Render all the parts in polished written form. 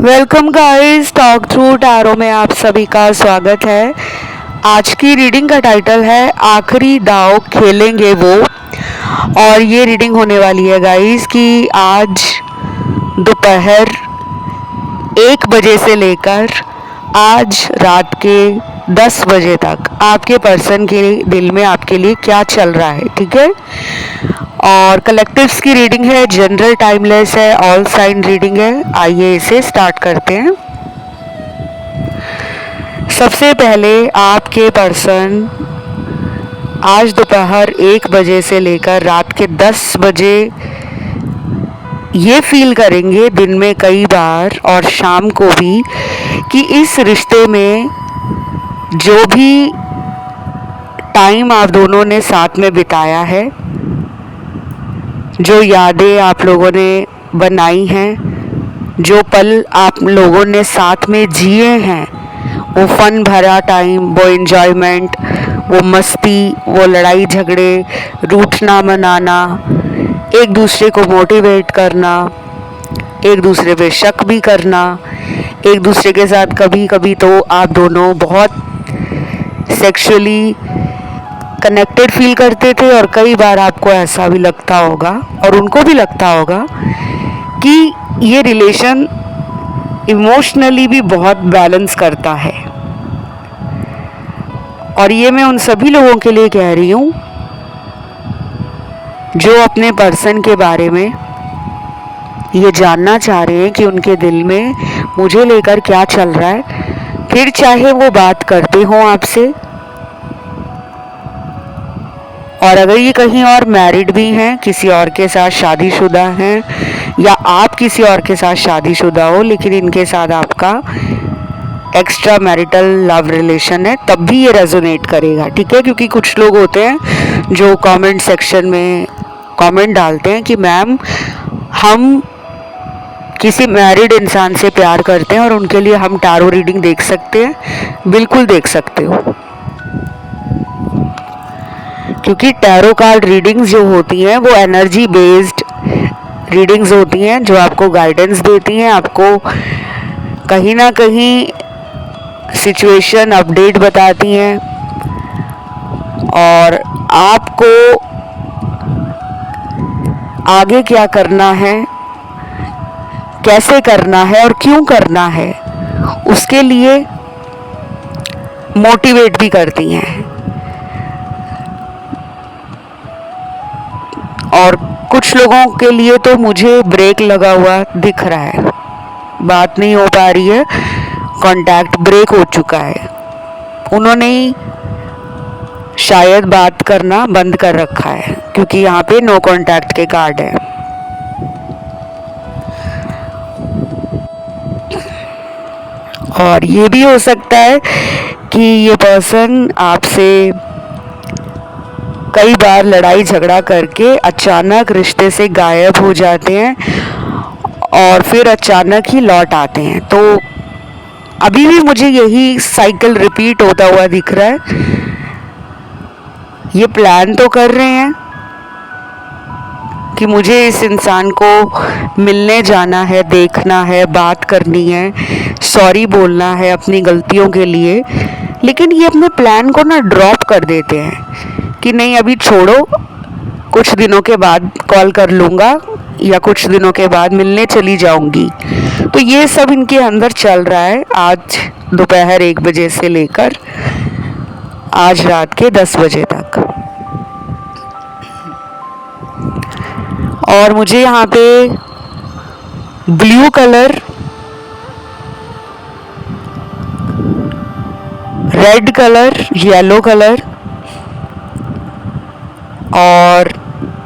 Welcome guys, talk through tarot में आप सभी का स्वागत है। आज की रीडिंग का टाइटल है आखिरी दांव खेलेंगे वो। और ये रीडिंग होने वाली है गाइस कि आज दोपहर 1 बजे से लेकर आज रात के 10 बजे तक आपके पर्सन के दिल में आपके लिए क्या चल रहा है, ठीक है। और कलेक्टिव्स की रीडिंग है, जनरल टाइमलेस है, ऑल साइन रीडिंग है। आइए इसे स्टार्ट करते हैं। सबसे पहले आपके पर्सन आज दोपहर 1 बजे से लेकर रात के 10 बजे ये फील करेंगे दिन में कई बार और शाम को भी कि इस रिश्ते में जो भी टाइम आप दोनों ने साथ में बिताया है, जो यादें आप लोगों ने बनाई हैं, जो पल आप लोगों ने साथ में जिए हैं, वो फन भरा टाइम, वो एंजॉयमेंट, वो मस्ती, वो लड़ाई झगड़े, रूठना मनाना, एक दूसरे को मोटिवेट करना, एक दूसरे पे शक भी करना, एक दूसरे के साथ कभी कभी तो आप दोनों बहुत सेक्सुअली कनेक्टेड फील करते थे और कई बार आपको ऐसा भी लगता होगा और उनको भी लगता होगा कि ये रिलेशन इमोशनली भी बहुत बैलेंस करता है। और ये मैं उन सभी लोगों के लिए कह रही हूँ जो अपने पर्सन के बारे में ये जानना चाह रहे हैं कि उनके दिल में मुझे लेकर क्या चल रहा है, फिर चाहे वो बात करते हों आपसे, और अगर ये कहीं और मैरिड भी हैं, किसी और के साथ शादीशुदा हैं, या आप किसी और के साथ शादीशुदा हो लेकिन इनके साथ आपका एक्स्ट्रा मैरिटल लव रिलेशन है, तब भी ये रेजोनेट करेगा, ठीक है। क्योंकि कुछ लोग होते हैं जो कमेंट सेक्शन में कमेंट डालते हैं कि मैम हम किसी मैरिड इंसान से प्यार करते हैं और उनके लिए हम टैरो रीडिंग देख सकते हैं। बिल्कुल देख सकते हो, क्योंकि टैरो कार्ड रीडिंग्स जो होती हैं वो एनर्जी बेस्ड रीडिंग्स होती हैं जो आपको गाइडेंस देती हैं, आपको कहीं ना कहीं सिचुएशन अपडेट बताती हैं और आपको आगे क्या करना है, कैसे करना है और क्यों करना है, उसके लिए मोटिवेट भी करती हैं। और कुछ लोगों के लिए तो मुझे ब्रेक लगा हुआ दिख रहा है, बात नहीं हो पा रही है, कांटेक्ट ब्रेक हो चुका है, उन्होंने ही शायद बात करना बंद कर रखा है क्योंकि यहाँ पे नो कांटेक्ट के कार्ड है। और ये भी हो सकता है कि ये पर्सन आपसे कई बार लड़ाई झगड़ा करके अचानक रिश्ते से गायब हो जाते हैं और फिर अचानक ही लौट आते हैं। तो अभी भी मुझे यही साइकिल रिपीट होता हुआ दिख रहा है। ये प्लान तो कर रहे हैं कि मुझे इस इंसान को मिलने जाना है, देखना है, बात करनी है, सॉरी बोलना है अपनी गलतियों के लिए, लेकिन ये अपने प्लान को ना ड्रॉप कर देते हैं कि नहीं अभी छोड़ो, कुछ दिनों के बाद कॉल कर लूँगा या कुछ दिनों के बाद मिलने चली जाऊंगी। तो ये सब इनके अंदर चल रहा है आज दोपहर 1 बजे से लेकर आज रात के 10 बजे तक। और मुझे यहाँ पे blue colour, red colour, yellow colour और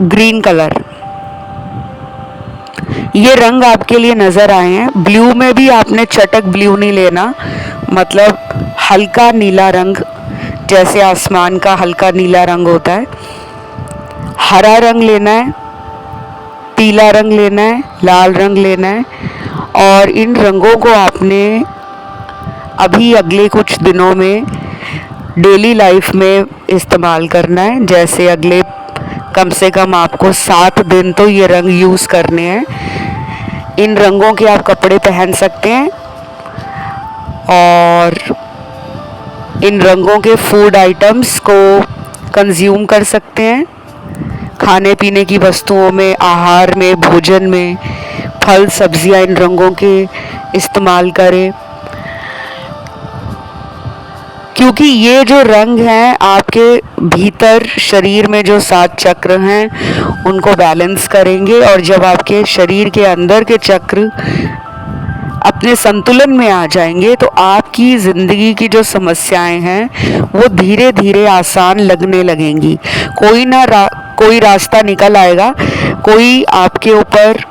ग्रीन कलर, ये रंग आपके लिए नज़र आए हैं। ब्लू में भी आपने चटक ब्लू नहीं लेना, मतलब हल्का नीला रंग, जैसे आसमान का हल्का नीला रंग होता है। हरा रंग लेना है, पीला रंग लेना है, लाल रंग लेना है। और इन रंगों को आपने अभी अगले कुछ दिनों में डेली लाइफ में इस्तेमाल करना है। जैसे अगले कम से कम आपको 7 दिन तो ये रंग यूज़ करने हैं इन रंगों के आप कपड़े पहन सकते हैं और इन रंगों के फूड आइटम्स को कंज्यूम कर सकते हैं। खाने पीने की वस्तुओं में, आहार में, भोजन में फल सब्जियां इन रंगों के इस्तेमाल करें, क्योंकि ये जो रंग हैं आपके भीतर शरीर में जो 7 चक्र हैं उनको बैलेंस करेंगे, और जब आपके शरीर के अंदर के चक्र अपने संतुलन में आ जाएंगे तो आपकी ज़िंदगी की जो समस्याएं हैं वो धीरे धीरे आसान लगने लगेंगी। कोई रास्ता निकल आएगा। कोई आपके ऊपर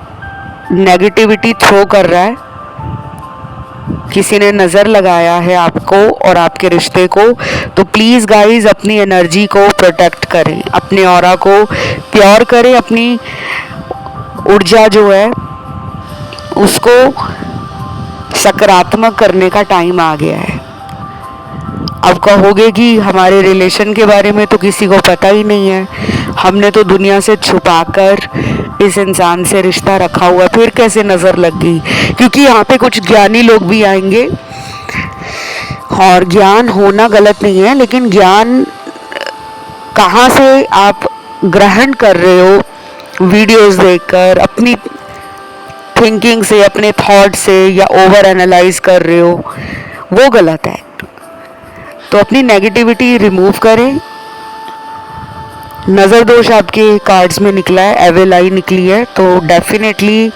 नेगेटिविटी थ्रो कर रहा है, किसी ने नज़र लगाया है आपको और आपके रिश्ते को, तो प्लीज़ गाइस अपनी एनर्जी को प्रोटेक्ट करें, अपने ऑरा को प्योर करें, अपनी ऊर्जा जो है उसको सकारात्मक करने का टाइम आ गया है। अब कहोगे कि हमारे रिलेशन के बारे में तो किसी को पता ही नहीं है, हमने तो दुनिया से छुपाकर इस इंसान से रिश्ता रखा हुआ, फिर कैसे नज़र लग गई? क्योंकि यहाँ पे कुछ ज्ञानी लोग भी आएंगे, और ज्ञान होना गलत नहीं है, लेकिन ज्ञान कहाँ से आप ग्रहण कर रहे हो, वीडियोस देखकर, अपनी थिंकिंग से, अपने थॉट से, या ओवर एनालाइज कर रहे हो, वो गलत है। तो अपनी नेगेटिविटी रिमूव करें। नज़र दोष आपके कार्ड्स में निकला है, एविल आई निकली है, तो डेफिनेटली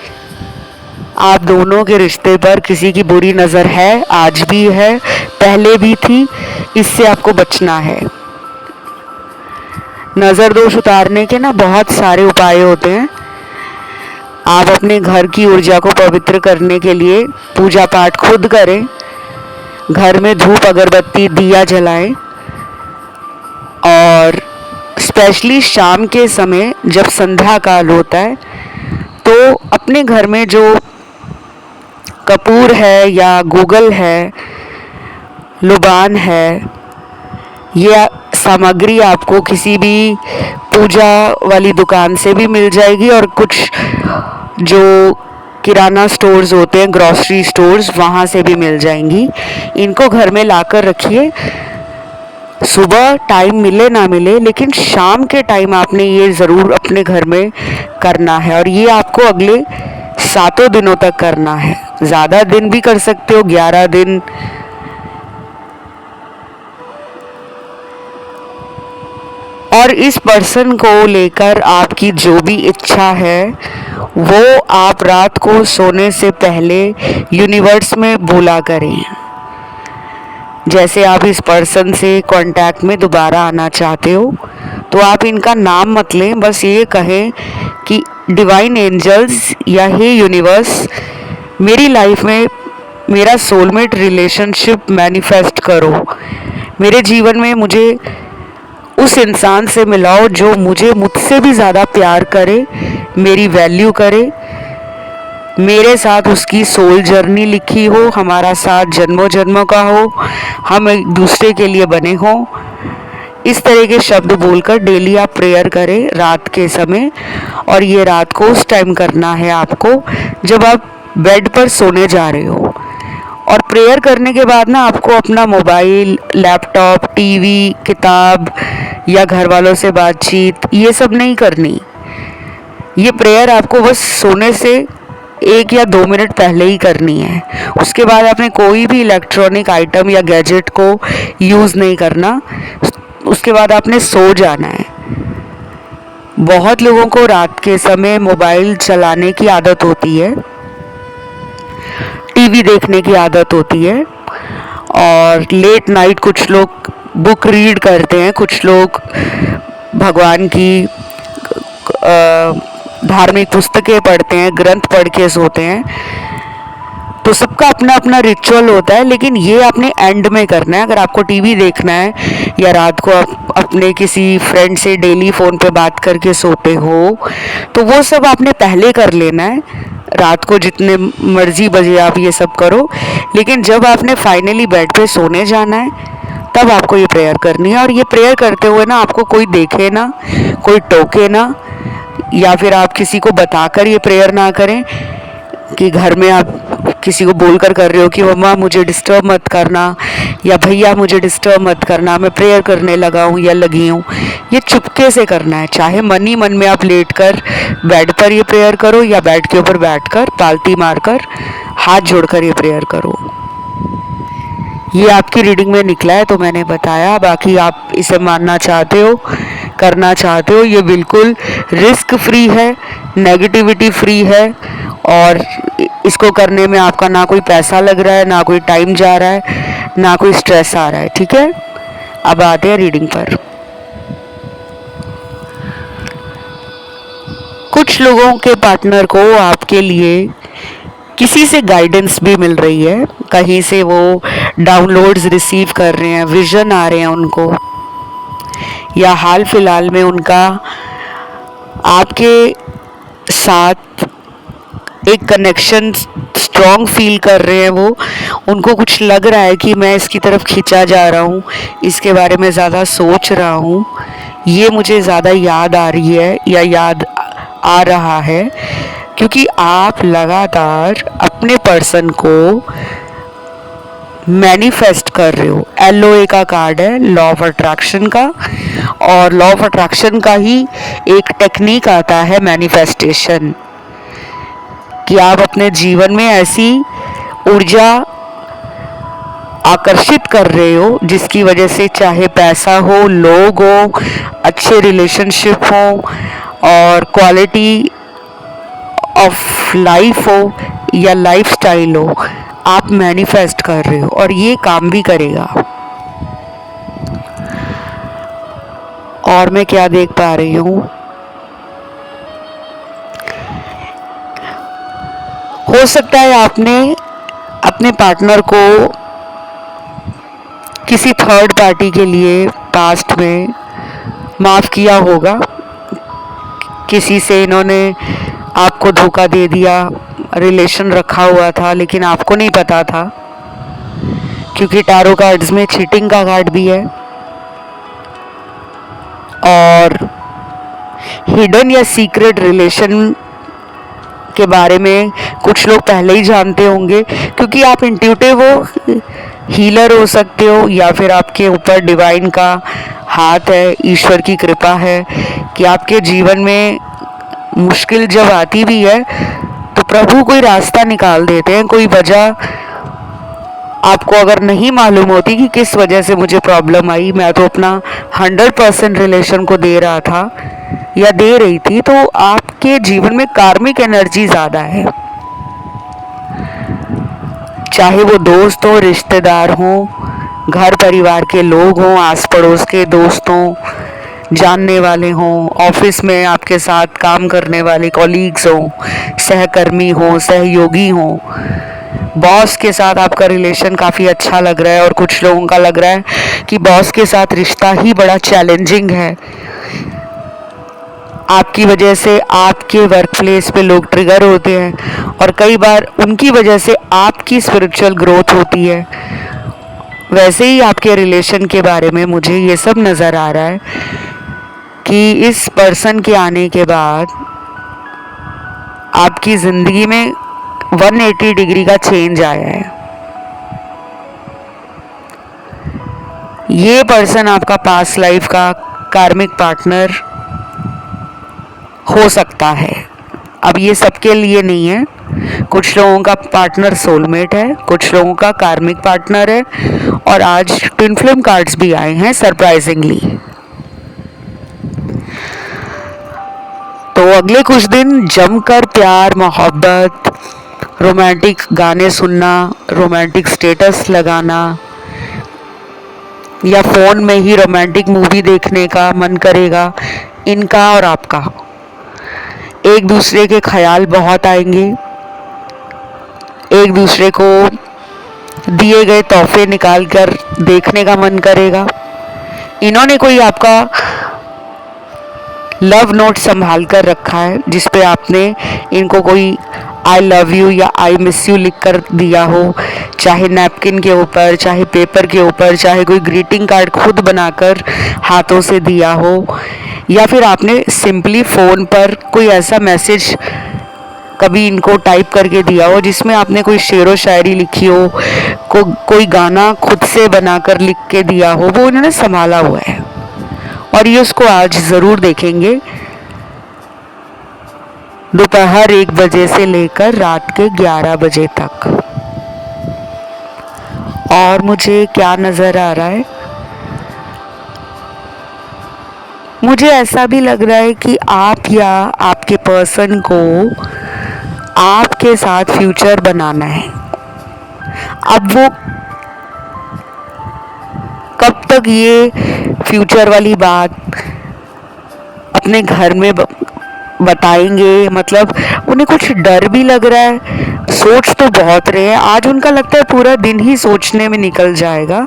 आप दोनों के रिश्ते पर किसी की बुरी नज़र है, आज भी है, पहले भी थी, इससे आपको बचना है। नज़र दोष उतारने के ना बहुत सारे उपाय होते हैं। आप अपने घर की ऊर्जा को पवित्र करने के लिए पूजा पाठ खुद करें, घर में धूप अगरबत्ती दिया जलाएं, और स्पेशली शाम के समय जब संध्या काल होता है तो अपने घर में जो कपूर है या गूगल है, लुबान है, यह सामग्री आपको किसी भी पूजा वाली दुकान से भी मिल जाएगी, और कुछ जो किराना स्टोर्स होते हैं, ग्रॉसरी स्टोर्स, वहाँ से भी मिल जाएंगी। इनको घर में लाकर रखिए। सुबह टाइम मिले ना मिले, लेकिन शाम के टाइम आपने ये ज़रूर अपने घर में करना है, और ये आपको अगले 7 दिनों तक करना है। ज़्यादा दिन भी कर सकते हो, 11 दिन। और इस पर्सन को लेकर आपकी जो भी इच्छा है वो आप रात को सोने से पहले यूनिवर्स में बोला करें। जैसे आप इस पर्सन से कांटेक्ट में दोबारा आना चाहते हो तो आप इनका नाम मत लें, बस ये कहें कि डिवाइन एंजल्स या हे यूनिवर्स, मेरी लाइफ में मेरा सोलमेट रिलेशनशिप मैनिफेस्ट करो। मेरे जीवन में मुझे उस इंसान से मिलाओ जो मुझसे भी ज़्यादा प्यार करे, मेरी वैल्यू करे, मेरे साथ उसकी सोल जर्नी लिखी हो, हमारा साथ जन्मों जन्मों का हो, हम एक दूसरे के लिए बने हों। इस तरह के शब्द बोलकर डेली आप प्रेयर करें रात के समय, और ये रात को उस टाइम करना है आपको जब आप बेड पर सोने जा रहे हो। और प्रेयर करने के बाद ना आपको अपना मोबाइल, लैपटॉप, टीवी, किताब या घर वालों से बातचीत ये सब नहीं करनी। ये प्रेयर आपको बस सोने से 1 या 2 मिनट पहले ही करनी है। उसके बाद आपने कोई भी इलेक्ट्रॉनिक आइटम या गैजेट को यूज़ नहीं करना। उसके बाद आपने सो जाना है। बहुत लोगों को रात के समय मोबाइल चलाने की आदत होती है, टीवी देखने की आदत होती है, और लेट नाइट कुछ लोग बुक रीड करते हैं, कुछ लोग भगवान की धार्मिक पुस्तकें पढ़ते हैं, ग्रंथ पढ़ के सोते हैं। तो सबका अपना अपना रिचुअल होता है, लेकिन ये आपने एंड में करना है। अगर आपको टीवी देखना है या रात को आप अपने किसी फ्रेंड से डेली फ़ोन पे बात करके सोते हो, तो वो सब आपने पहले कर लेना है। रात को जितने मर्जी बजे आप ये सब करो, लेकिन जब आपने फाइनली बेड पे सोने जाना है तब आपको ये प्रेयर करनी है। और ये प्रेयर करते हुए ना आपको कोई देखे ना, कोई टोके ना, या फिर आप किसी को बताकर ये प्रेयर ना करें। कि घर में आप किसी को बोलकर कर रहे हो कि मम्मा मुझे डिस्टर्ब मत करना या भैया मुझे डिस्टर्ब मत करना, मैं प्रेयर करने लगा हूँ या लगी हूँ। ये चुपके से करना है, चाहे मन ही मन में आप लेट कर बेड पर ये प्रेयर करो या बेड के ऊपर बैठकर पालती मारकर हाथ जोड़कर ये प्रेयर करो। ये आपकी रीडिंग में निकला है तो मैंने बताया, बाकी आप इसे मानना चाहते हो, करना चाहते हो, ये बिल्कुल रिस्क फ्री है, नेगेटिविटी फ्री है और इसको करने में आपका ना कोई पैसा लग रहा है, ना कोई टाइम जा रहा है, ना कोई स्ट्रेस आ रहा है। ठीक है, अब आते हैं रीडिंग पर। कुछ लोगों के पार्टनर को आपके लिए किसी से गाइडेंस भी मिल रही है, कहीं से वो डाउनलोड्स रिसीव कर रहे हैं, विजन आ रहे हैं उनको, या हाल फिलहाल में उनका आपके साथ एक कनेक्शन स्ट्रॉन्ग फील कर रहे हैं। वो उनको कुछ लग रहा है कि मैं इसकी तरफ खींचा जा रहा हूँ, इसके बारे में ज़्यादा सोच रहा हूँ, ये मुझे ज़्यादा याद आ रही है या याद आ रहा है, क्योंकि आप लगातार अपने पर्सन को मैनिफेस्ट कर रहे हो। LOA का कार्ड है, लॉ ऑफ अट्रैक्शन का, और लॉ ऑफ अट्रैक्शन का ही एक टेक्निक आता है मैनिफेस्टेशन, कि आप अपने जीवन में ऐसी ऊर्जा आकर्षित कर रहे हो जिसकी वजह से चाहे पैसा हो, लोग हो, अच्छे रिलेशनशिप हो और क्वालिटी ऑफ लाइफ हो या लाइफस्टाइल हो, आप मैनिफेस्ट कर रहे हो और ये काम भी करेगा। और मैं क्या देख पा रही हूँ, हो सकता है आपने अपने पार्टनर को किसी थर्ड पार्टी के लिए पास्ट में माफ़ किया होगा, किसी से इन्होंने आपको धोखा दे दिया, रिलेशन रखा हुआ था लेकिन आपको नहीं पता था, क्योंकि टैरो कार्ड्स में चीटिंग का कार्ड भी है और हिडन या सीक्रेट रिलेशन के बारे में कुछ लोग पहले ही जानते होंगे, क्योंकि आप इंट्यूटिव हो, हीलर हो सकते हो, या फिर आपके ऊपर डिवाइन का हाथ है, ईश्वर की कृपा है कि आपके जीवन में मुश्किल जब आती भी है तो प्रभु कोई रास्ता निकाल देते हैं। कोई वजह आपको अगर नहीं मालूम होती कि किस वजह से मुझे प्रॉब्लम आई, मैं तो अपना 100% रिलेशन को दे रहा था या दे रही थी, तो आपके जीवन में कार्मिक एनर्जी ज़्यादा है, चाहे वो दोस्त हो, रिश्तेदार हो, घर परिवार के लोग हों, आस पड़ोस के दोस्तों, जानने वाले हों, ऑफिस में आपके साथ काम करने वाले कॉलीग्स हों, सहकर्मी हों, सहयोगी हों, बॉस के साथ आपका रिलेशन काफ़ी अच्छा लग रहा है और कुछ लोगों का लग रहा है कि बॉस के साथ रिश्ता ही बड़ा चैलेंजिंग है। आपकी वजह से आपके वर्क प्लेस पे लोग ट्रिगर होते हैं और कई बार उनकी वजह से आपकी स्पिरिचुअल ग्रोथ होती है। वैसे ही आपके रिलेशन के बारे में मुझे ये सब नज़र आ रहा है कि इस पर्सन के आने के बाद आपकी ज़िंदगी में 180 डिग्री का चेंज आया है। ये पर्सन आपका पास्ट लाइफ का कार्मिक पार्टनर हो सकता है। अब ये सबके लिए नहीं है, कुछ लोगों का पार्टनर सोलमेट है, कुछ लोगों का कार्मिक पार्टनर है, और आज ट्विन फ्लेम कार्ड्स भी आए हैं सरप्राइजिंगली। तो अगले कुछ दिन जमकर प्यार, मोहब्बत, रोमांटिक गाने सुनना, रोमांटिक स्टेटस लगाना या फ़ोन में ही रोमांटिक मूवी देखने का मन करेगा, इनका और आपका। एक दूसरे के ख्याल बहुत आएंगे, एक दूसरे को दिए गए तोहफे निकाल कर देखने का मन करेगा। इन्होंने कोई आपका लव नोट संभाल कर रखा है जिस पे आपने इनको कोई आई लव यू या आई मिस यू लिख कर दिया हो, चाहे नैपकिन के ऊपर, चाहे पेपर के ऊपर, चाहे कोई ग्रीटिंग कार्ड खुद बनाकर हाथों से दिया हो, या फिर आपने सिंपली फ़ोन पर कोई ऐसा मैसेज कभी इनको टाइप करके दिया हो, जिसमें आपने कोई शेरो शायरी लिखी हो, कोई गाना खुद से बनाकर लिख के दिया हो, वो इन्होंने संभाला हुआ है और ये उसको आज ज़रूर देखेंगे दोपहर 1 बजे से लेकर रात के 11 बजे तक। और मुझे क्या नज़र आ रहा है, मुझे ऐसा भी लग रहा है कि आप या आपके पर्सन को आपके साथ फ्यूचर बनाना है। अब वो कब तक ये फ्यूचर वाली बात अपने घर में बताएंगे, मतलब उन्हें कुछ डर भी लग रहा है। सोच तो बहुत रहे हैं, आज उनका लगता है पूरा दिन ही सोचने में निकल जाएगा,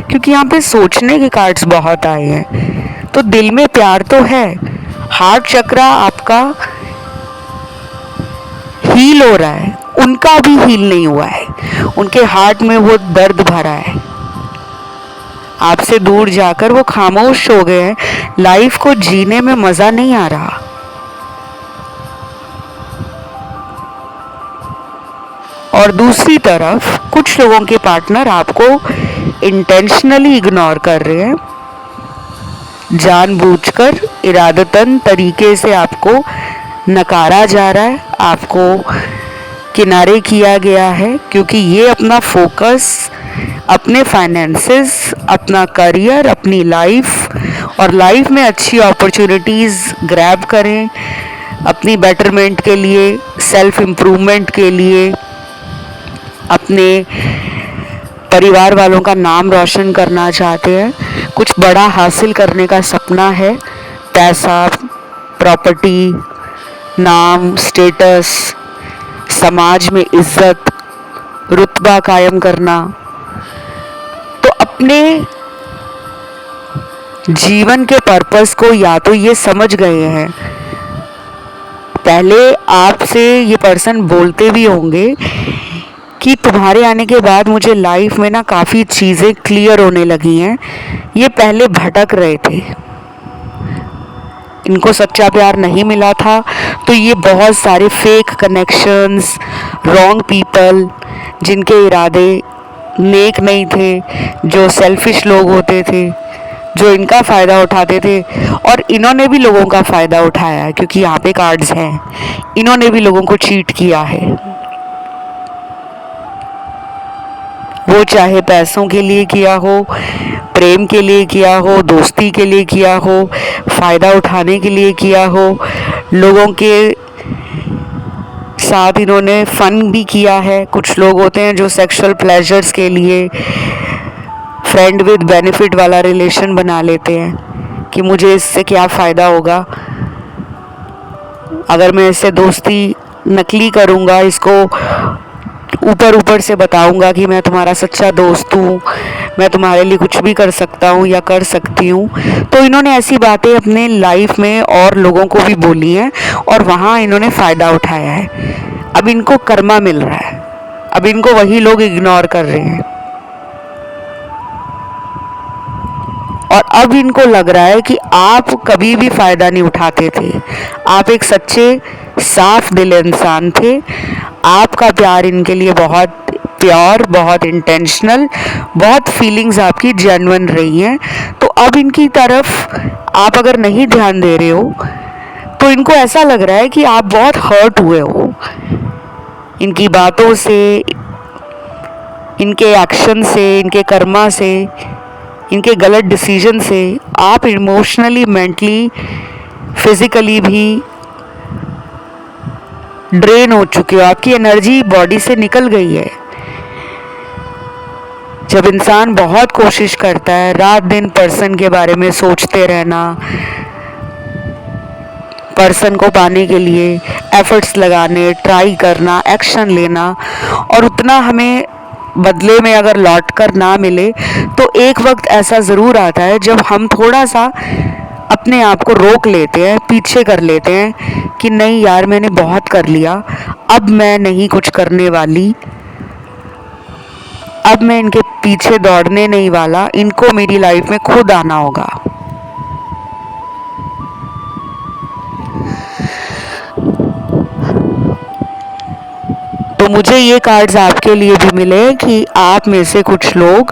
क्योंकि यहाँ पे सोचने के कार्ड्स बहुत आए हैं। तो दिल में प्यार तो है, हार्ट चक्रा आपका हील हो रहा है, उनका भी हील नहीं हुआ है, उनके हार्ट में वो दर्द भरा है। आपसे दूर जाकर वो खामोश हो गए हैं, लाइफ को जीने में मजा नहीं आ रहा। और दूसरी तरफ कुछ लोगों के पार्टनर आपको इंटेंशनली इग्नोर कर रहे हैं, जानबूझकर इरादतन तरीके से आपको नकारा जा रहा है, आपको किनारे किया गया है, क्योंकि ये अपना फोकस अपने फाइनेंसेस, अपना करियर, अपनी लाइफ और लाइफ में अच्छी अपॉर्चुनिटीज़ ग्रैब करें अपनी बेटरमेंट के लिए, सेल्फ इम्प्रूवमेंट के लिए, अपने परिवार वालों का नाम रोशन करना चाहते हैं, कुछ बड़ा हासिल करने का सपना है, पैसा, प्रॉपर्टी, नाम, स्टेटस, समाज में इज्जत, रुतबा कायम करना। तो अपने जीवन के पर्पस को या तो ये समझ गए हैं, पहले आपसे ये पर्सन बोलते भी होंगे कि तुम्हारे आने के बाद मुझे लाइफ में ना काफ़ी चीज़ें क्लियर होने लगी हैं, ये पहले भटक रहे थे, इनको सच्चा प्यार नहीं मिला था, तो ये बहुत सारे फेक कनेक्शंस, रॉन्ग पीपल, जिनके इरादे नेक नहीं थे, जो सेल्फिश लोग होते थे, जो इनका फ़ायदा उठाते थे, और इन्होंने भी लोगों का फ़ायदा उठाया है, क्योंकि यहाँ पे कार्ड्स हैं, इन्होंने भी लोगों को चीट किया है। वो चाहे पैसों के लिए किया हो, प्रेम के लिए किया हो, दोस्ती के लिए किया हो, फ़ायदा उठाने के लिए किया हो, लोगों के साथ इन्होंने फ़न भी किया है। कुछ लोग होते हैं जो सेक्सुअल प्लेजर्स के लिए फ्रेंड विद बेनिफिट वाला रिलेशन बना लेते हैं कि मुझे इससे क्या फ़ायदा होगा, अगर मैं इससे दोस्ती नकली करूँगा, इसको ऊपर ऊपर से बताऊंगा कि मैं तुम्हारा सच्चा दोस्त हूँ, मैं तुम्हारे लिए कुछ भी कर सकता हूँ या कर सकती हूँ। तो इन्होंने ऐसी बातें अपने लाइफ में और लोगों को भी बोली हैं और वहाँ इन्होंने फ़ायदा उठाया है। अब इनको कर्मा मिल रहा है, अब इनको वही लोग इग्नोर कर रहे हैं और अब इनको लग रहा है कि आप कभी भी फ़ायदा नहीं उठाते थे, आप एक सच्चे साफ दिल इंसान थे, आपका प्यार इनके लिए बहुत प्योर, बहुत इंटेंशनल, बहुत फीलिंग्स आपकी जेन्युइन रही हैं। तो अब इनकी तरफ आप अगर नहीं ध्यान दे रहे हो तो इनको ऐसा लग रहा है कि आप बहुत हर्ट हुए हो इनकी बातों से, इनके एक्शन से, इनके कर्मा से, इनके गलत डिसीजन से। आप इमोशनली, मेंटली, फिजिकली भी ड्रेन हो चुके हो, आपकी एनर्जी बॉडी से निकल गई है। जब इंसान बहुत कोशिश करता है रात दिन पर्सन के बारे में सोचते रहना, पर्सन को पाने के लिए एफर्ट्स लगाने, ट्राई करना, एक्शन लेना, और उतना हमें बदले में अगर लौट कर ना मिले तो एक वक्त ऐसा ज़रूर आता है जब हम थोड़ा सा अपने आप को रोक लेते हैं, पीछे कर लेते हैं कि नहीं यार मैंने बहुत कर लिया, अब मैं नहीं कुछ करने वाली, अब मैं इनके पीछे दौड़ने नहीं वाला, इनको मेरी लाइफ में खुद आना होगा। तो मुझे ये कार्ड्स आपके लिए भी मिले कि आप में से कुछ लोग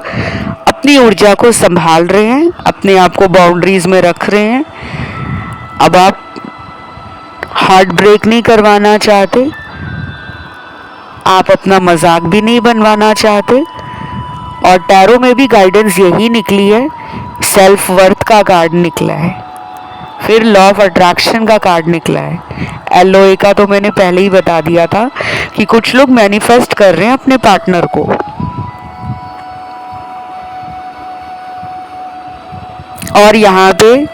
अपनी ऊर्जा को संभाल रहे हैं, अपने आप को बाउंड्रीज में रख रहे हैं। अब आप हार्ट ब्रेक नहीं करवाना चाहते, आप अपना मजाक भी नहीं बनवाना चाहते। और टैरो में भी गाइडेंस यही निकली है, सेल्फ वर्थ का कार्ड निकला है, फिर लॉ ऑफ अट्रैक्शन का कार्ड निकला है। एलओए का तो मैंने पहले ही बता दिया था कि कुछ लोग मैनिफेस्ट कर रहे हैं अपने पार्टनर को। और यहाँ पे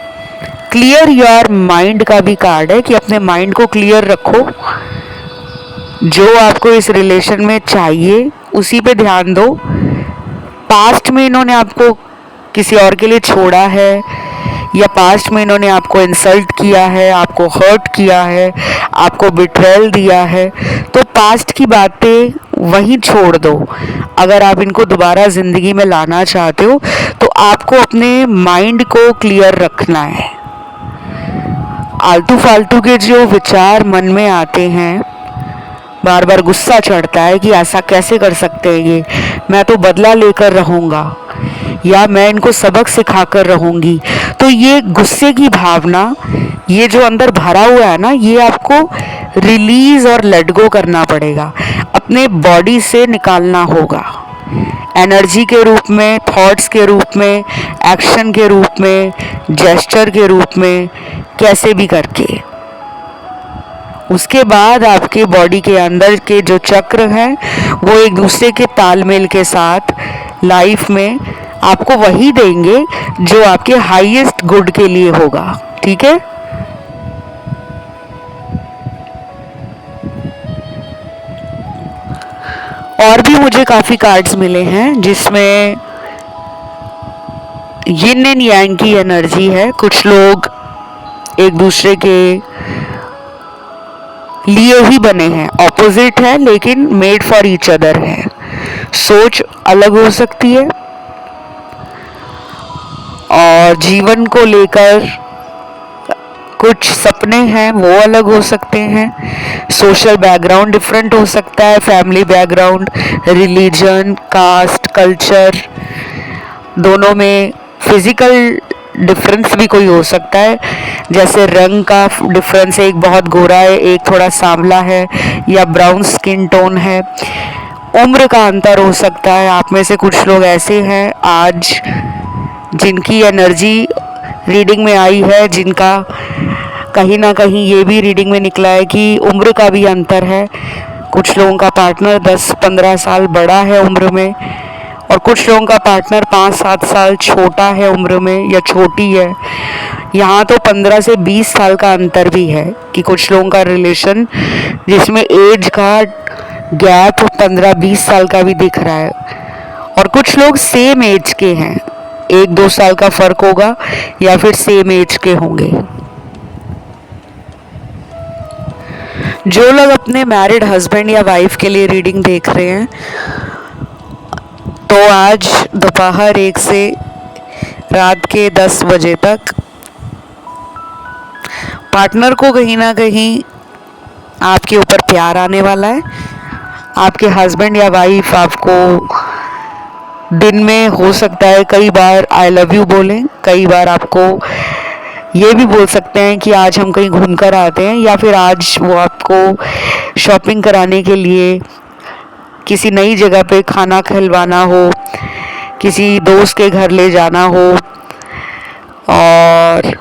क्लियर योर माइंड का भी कार्ड है कि अपने माइंड को क्लियर रखो, जो आपको इस रिलेशन में चाहिए उसी पे ध्यान दो। पास्ट में इन्होंने आपको किसी और के लिए छोड़ा है, या पास्ट में इन्होंने आपको इंसल्ट किया है, आपको हर्ट किया है, आपको बिट्रेयल दिया है, तो पास्ट की बातें वहीं छोड़ दो। अगर आप इनको दोबारा ज़िंदगी में लाना चाहते हो तो आपको अपने माइंड को क्लियर रखना है। आलतू फालतू के जो विचार मन में आते हैं, बार बार गुस्सा चढ़ता है कि ऐसा कैसे कर सकते हैं ये, मैं तो बदला लेकर रहूँगा, या मैं इनको सबक सिखाकर रहूँगी, तो ये गुस्से की भावना, ये जो अंदर भरा हुआ है ना, ये आपको रिलीज और लेट गो करना पड़ेगा, अपने बॉडी से निकालना होगा। एनर्जी के रूप में, थॉट्स के रूप में, एक्शन के रूप में, जेस्चर के रूप में, कैसे भी करके। उसके बाद आपके बॉडी के अंदर के जो चक्र हैं वो एक दूसरे के तालमेल के साथ लाइफ में आपको वही देंगे जो आपके हाईएस्ट गुड के लिए होगा। ठीक है। और भी मुझे काफी कार्ड्स मिले हैं जिसमें यिन एंड यांग की एनर्जी है। कुछ लोग एक दूसरे के लिए ही बने हैं, ऑपोजिट है लेकिन मेड फॉर ईच अदर है। सोच अलग हो सकती है और जीवन को लेकर कुछ सपने हैं वो अलग हो सकते हैं। सोशल बैकग्राउंड डिफरेंट हो सकता है, family background, religion, caste, culture, दोनों में फिजिकल डिफरेंस भी कोई हो सकता है। जैसे रंग का डिफरेंस है, एक बहुत गोरा है, एक थोड़ा सांवला है या ब्राउन स्किन टोन है। उम्र का अंतर हो सकता है। आप में से कुछ लोग ऐसे हैं आज जिनकी एनर्जी रीडिंग में आई है, जिनका कहीं ना कहीं ये भी रीडिंग में निकला है कि उम्र का भी अंतर है। कुछ लोगों का पार्टनर 10-15 साल बड़ा है उम्र में, और कुछ लोगों का पार्टनर 5-7 साल छोटा है उम्र में या छोटी है। यहाँ तो 15 से 20 साल का अंतर भी है कि कुछ लोगों का रिलेशन जिसमें एज का गैप 15-20 साल का भी दिख रहा है, और कुछ लोग सेम एज के हैं, 1-2 साल का फर्क होगा या फिर सेम एज के होंगे। जो लोग अपने मैरिड हस्बैंड या वाइफ के लिए रीडिंग देख रहे हैं, तो आज दोपहर 1 से रात के 10 बजे तक पार्टनर को कहीं ना कहीं आपके ऊपर प्यार आने वाला है। आपके हस्बैंड या वाइफ आपको दिन में हो सकता है कई बार आई लव यू बोलें, कई बार आपको ये भी बोल सकते हैं कि आज हम कहीं घूम कर आते हैं, या फिर आज वो आपको शॉपिंग कराने के लिए किसी नई जगह पे खाना खिलवाना हो, किसी दोस्त के घर ले जाना हो। और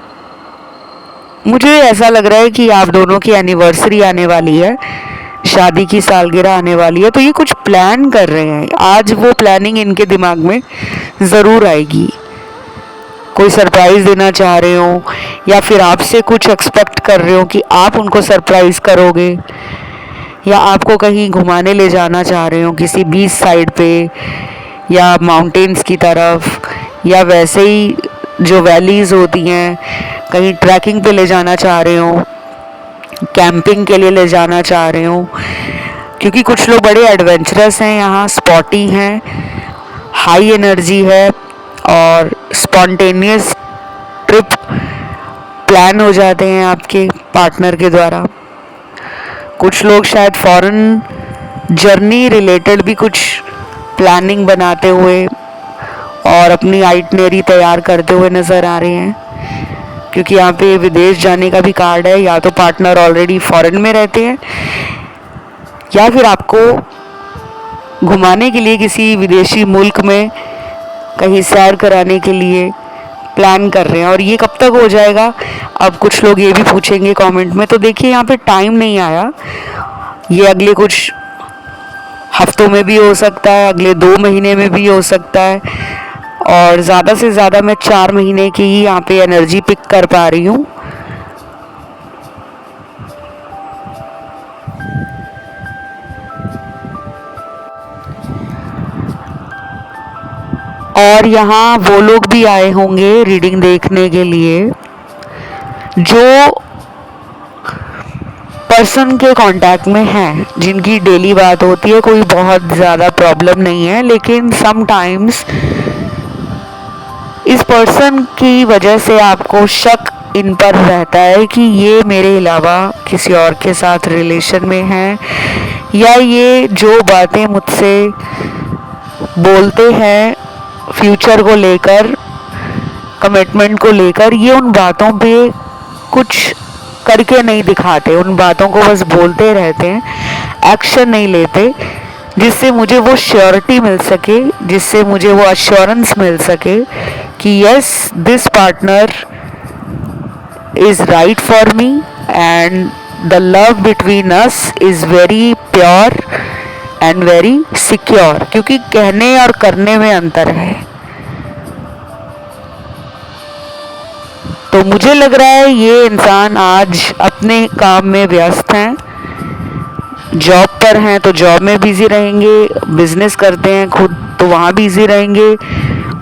मुझे ऐसा लग रहा है कि आप दोनों की एनिवर्सरी आने वाली है, शादी की सालगिरह आने वाली है, तो ये कुछ प्लान कर रहे हैं। आज वो प्लानिंग इनके दिमाग में ज़रूर आएगी। कोई सरप्राइज़ देना चाह रहे हो, या फिर आपसे कुछ एक्सपेक्ट कर रहे हो कि आप उनको सरप्राइज़ करोगे, या आपको कहीं घुमाने ले जाना चाह रहे हो किसी बीच साइड पे या माउंटेन्स की तरफ, या वैसे ही जो वैलीज़ होती हैं कहीं ट्रैकिंग पे ले जाना चाह रहे हो, कैंपिंग के लिए ले जाना चाह रहे हो। क्योंकि कुछ लोग बड़े एडवेंचरस हैं, यहाँ स्पॉटी हैं, हाई एनर्जी है, और स्पॉन्टेनियस ट्रिप प्लान हो जाते हैं आपके पार्टनर के द्वारा। कुछ लोग शायद फॉरेन जर्नी रिलेटेड भी कुछ प्लानिंग बनाते हुए और अपनी आइटनरी तैयार करते हुए नज़र आ रहे हैं, क्योंकि यहाँ पे विदेश जाने का भी कार्ड है। या तो पार्टनर ऑलरेडी फॉरेन में रहते हैं या फिर आपको घुमाने के लिए किसी विदेशी मुल्क में कहीं सैर कराने के लिए प्लान कर रहे हैं। और ये कब तक हो जाएगा, अब कुछ लोग ये भी पूछेंगे कमेंट में। तो देखिए यहाँ पे टाइम नहीं आया, ये अगले कुछ हफ्तों में भी हो सकता है, अगले 2 महीने में भी हो सकता है, और ज़्यादा से ज़्यादा मैं 4 महीने की ही यहाँ पे एनर्जी पिक कर पा रही हूँ। और यहाँ वो लोग भी आए होंगे रीडिंग देखने के लिए जो पर्सन के कांटेक्ट में हैं, जिनकी डेली बात होती है, कोई बहुत ज़्यादा प्रॉब्लम नहीं है, लेकिन समटाइम्स इस पर्सन की वजह से आपको शक इन पर रहता है कि ये मेरे अलावा किसी और के साथ रिलेशन में है, या ये जो बातें मुझसे बोलते हैं फ्यूचर को लेकर, कमिटमेंट को लेकर, ये उन बातों पे कुछ करके नहीं दिखाते, उन बातों को बस बोलते रहते हैं, एक्शन नहीं लेते, जिससे मुझे वो श्योरिटी मिल सके, जिससे मुझे वो अश्योरेंस मिल सके कि yes, this partner is right for me and the love between us is very pure and very secure. क्योंकि कहने और करने में अंतर है। तो मुझे लग रहा है ये इंसान आज अपने काम में व्यस्त हैं, जॉब पर हैं तो जॉब में बिजी रहेंगे, बिजनेस करते हैं खुद तो वहाँ बिजी रहेंगे,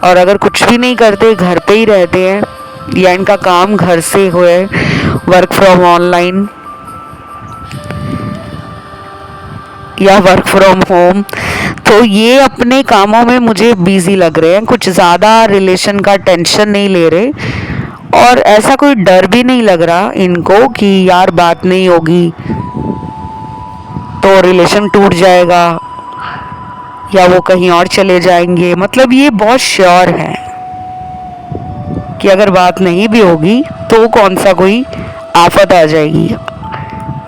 और अगर कुछ भी नहीं करते, घर पे ही रहते हैं, या इनका काम घर से हुए, वर्क फ्रॉम ऑनलाइन या वर्क फ्रॉम होम, तो ये अपने कामों में मुझे बिजी लग रहे हैं, कुछ ज़्यादा रिलेशन का टेंशन नहीं ले रहे, और ऐसा कोई डर भी नहीं लग रहा इनको कि यार बात नहीं होगी तो रिलेशन टूट जाएगा या वो कहीं और चले जाएंगे। मतलब ये बहुत श्योर है कि अगर बात नहीं भी होगी तो कौन सा कोई आफत आ जाएगी,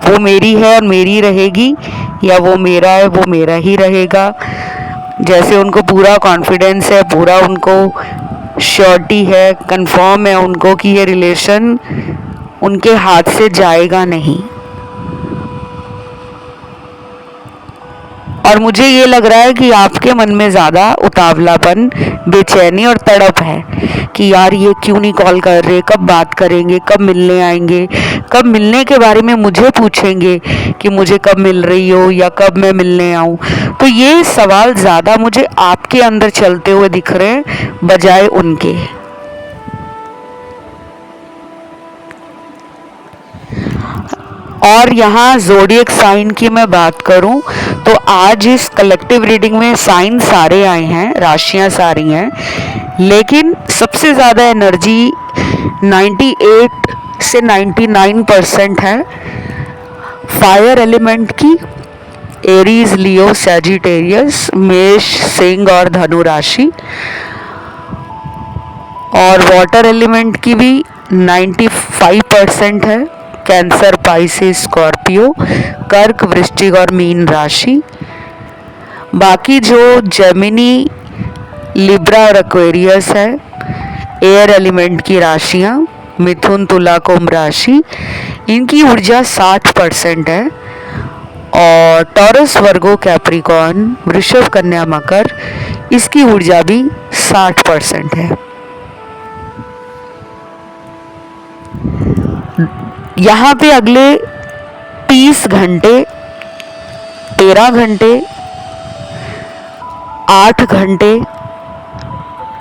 वो मेरी है और मेरी रहेगी, या वो मेरा है वो मेरा ही रहेगा। जैसे उनको पूरा कॉन्फिडेंस है, पूरा उनको श्योरिटी है, कंफर्म है उनको कि ये रिलेशन उनके हाथ से जाएगा नहीं। और मुझे ये लग रहा है कि आपके मन में ज़्यादा उतावलापन, बेचैनी और तड़प है कि यार ये क्यों नहीं कॉल कर रहे, कब बात करेंगे, कब मिलने आएंगे, कब मिलने के बारे में मुझे पूछेंगे कि मुझे कब मिल रही हो या कब मैं मिलने आऊँ। तो ये सवाल ज़्यादा मुझे आपके अंदर चलते हुए दिख रहे हैं बजाय उनके। और यहाँ ज़ोडिएक साइन की मैं बात करूँ तो आज इस कलेक्टिव रीडिंग में साइन सारे आए हैं, राशियाँ सारी हैं, लेकिन सबसे ज़्यादा एनर्जी 98 से 99% है फायर एलिमेंट की, एरीज, लियो, सैजिटेरियस, मेष, सिंह और धनु राशि। और वाटर एलिमेंट की भी 95% है, कैंसर, पाइसिस, स्कॉर्पियो, कर्क, वृश्चिक और मीन राशि। बाकी जो जेमिनी, लिब्रा और एक्वेरियस है, एयर एलिमेंट की राशियाँ, मिथुन, तुला, कुंभ राशि, इनकी ऊर्जा 60% है। और टॉरस, वर्गो, कैप्रिकॉर्न, वृषभ, कन्या, मकर, इसकी ऊर्जा भी 60% है। यहाँ पे अगले 30 घंटे, 13 घंटे, 8 घंटे,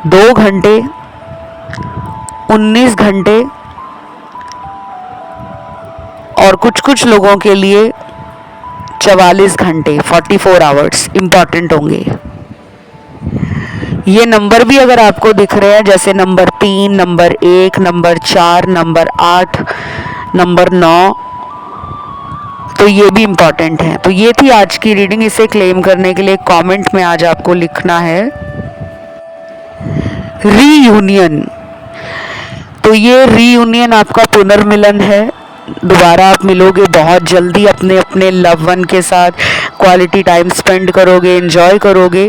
2 घंटे, 19 घंटे और कुछ लोगों के लिए 44 घंटे, 44 आवर्स इम्पॉर्टेंट होंगे। ये नंबर भी अगर आपको दिख रहे हैं, जैसे number 3, number 1, number 4, number 8, number 9, तो ये भी इम्पॉर्टेंट है। तो ये थी आज की रीडिंग। इसे क्लेम करने के लिए कमेंट में आज आपको लिखना है रीयूनियन। तो ये रीयूनियन आपका पुनर्मिलन है। दोबारा आप मिलोगे बहुत जल्दी अपने अपने लव वन के साथ, क्वालिटी टाइम स्पेंड करोगे, एंजॉय करोगे।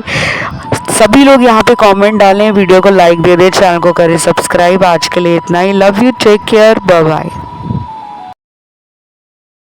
सभी लोग यहाँ पे कमेंट डालें, वीडियो को लाइक दे दें, चैनल को करें सब्सक्राइब। आज के लिए इतना ही। Love you, take care, bye bye.